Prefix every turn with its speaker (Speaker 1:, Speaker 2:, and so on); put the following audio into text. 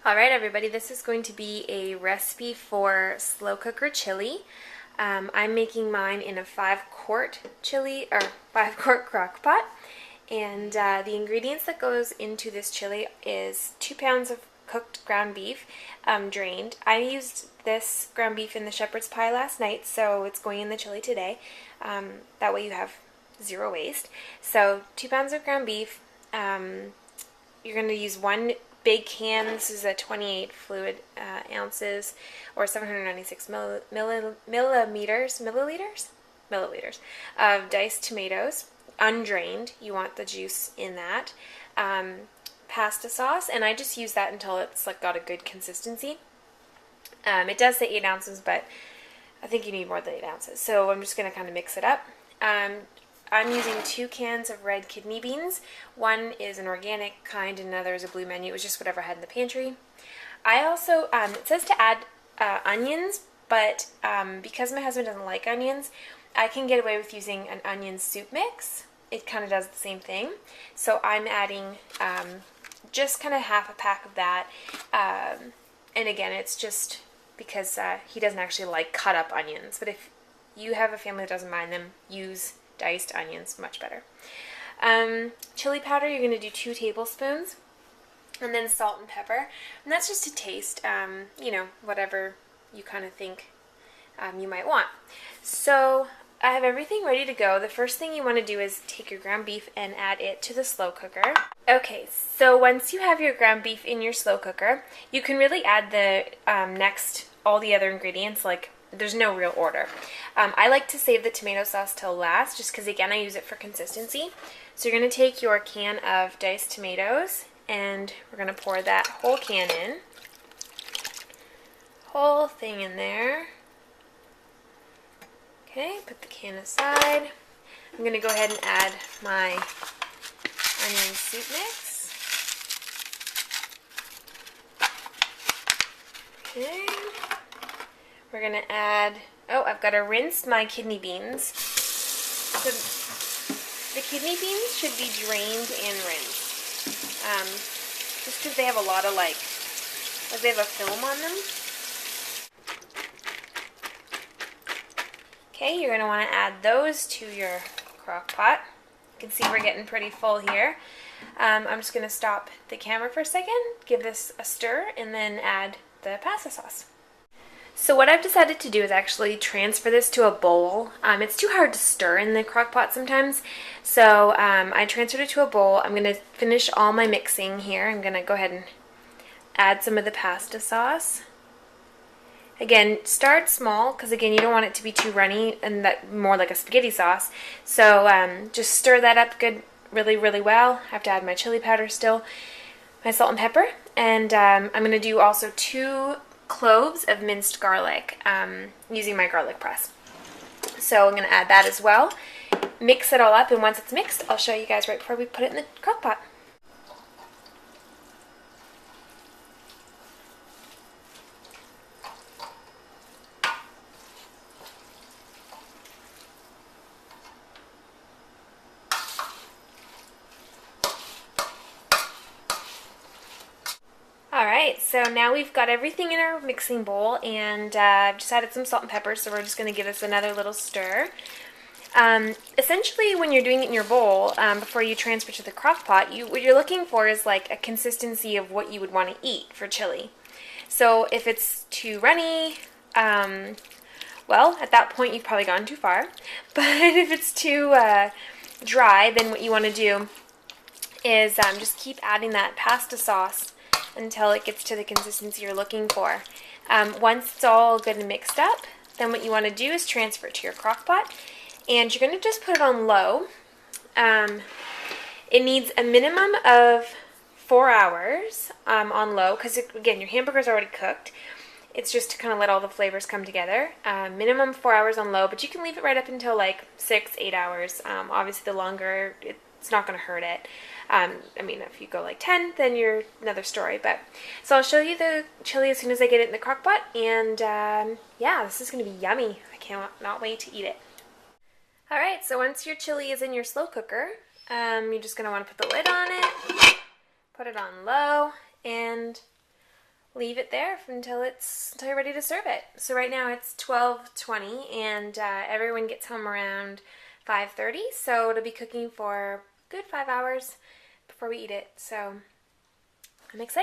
Speaker 1: Alright everybody, this is going to be a recipe for slow cooker chili. I'm making mine in a 5-quart chili, or 5-quart crock pot. And the ingredients that goes into this chili is 2 pounds of cooked ground beef, drained. I used this ground beef in the shepherd's pie last night, so it's going in the chili today. That way you have zero waste. So 2 pounds of ground beef. You're going to use 1 big can. This is a 28 fluid ounces, or 796 milliliters of diced tomatoes, undrained. You want the juice in that. Pasta sauce, and I just use that until it's like got a good consistency. It does say 8 ounces, but I think you need more than 8 ounces. So I'm just going to kind of mix it up. I'm using 2 cans of red kidney beans. One is an organic kind and another is a blue menu. It was just whatever I had in the pantry. I also, it says to add onions, but because my husband doesn't like onions, I can get away with using an onion soup mix. It kind of does the same thing. So I'm adding just kind of half a pack of that. And again, it's just because he doesn't actually like cut up onions. But if you have a family that doesn't mind them, use diced onions, much better. Chili powder, you're going to do 2 tablespoons, and then salt and pepper, and that's just to taste, you know, whatever you kind of think you might want. So I have everything ready to go. The first thing you want to do is take your ground beef and add it to the slow cooker. Okay, so once you have your ground beef in your slow cooker, you can really add the all the other ingredients, like there's no real order. I like to save the tomato sauce till last, just because again I use it for consistency. So you're going to take your can of diced tomatoes, and we're going to pour that whole can in. Whole thing in there. Okay, put the can aside. I'm going to go ahead and add my onion soup mix. Okay. We're going to add, I've got to rinse my kidney beans. So the kidney beans should be drained and rinsed. Just because they have a lot of like they have a film on them. Okay, you're going to want to add those to your crock pot. You can see we're getting pretty full here. I'm just going to stop the camera for a second, give this a stir, and then add the pasta sauce. So what I've decided to do is actually transfer this to a bowl. It's too hard to stir in the crock pot sometimes, so I transferred it to a bowl. I'm going to finish all my mixing here. I'm going to go ahead and add some of the pasta sauce. Again, start small, because again, you don't want it to be too runny and that more like a spaghetti sauce. So just stir that up good, really, really well. I have to add my chili powder still, my salt and pepper, and I'm going to do also 2 cloves of minced garlic using my garlic press. So I'm going to add that as well. Mix it all up, and once it's mixed, I'll show you guys right before we put it in the crock pot. Alright, so now we've got everything in our mixing bowl, and I've just added some salt and pepper, so we're just going to give this another little stir. Essentially, when you're doing it in your bowl, before you transfer to the crock pot, what you're looking for is like a consistency of what you would want to eat for chili. So if it's too runny, well, at that point you've probably gone too far. But if it's too dry, then what you want to do is just keep adding that pasta sauce until it gets to the consistency you're looking for. Once it's all good and mixed up, then what you want to do is transfer it to your crock pot, and you're going to just put it on low. It needs a minimum of 4 hours on low, because again, your hamburger's already cooked. It's just to kind of let all the flavors come together. Minimum 4 hours on low, but you can leave it right up until like 6-8 hours. Obviously the longer, it's not going to hurt it. I mean, if you go like 10, then you're another story. But so I'll show you the chili as soon as I get it in the crock pot, and yeah, this is going to be yummy. I cannot wait to eat it. Alright, so once your chili is in your slow cooker, you're just going to want to put the lid on it, put it on low, and leave it there until you're ready to serve it. So right now it's 12:20, and everyone gets home around 5:30. So it'll be cooking for a good 5 hours before we eat it. So I'm excited.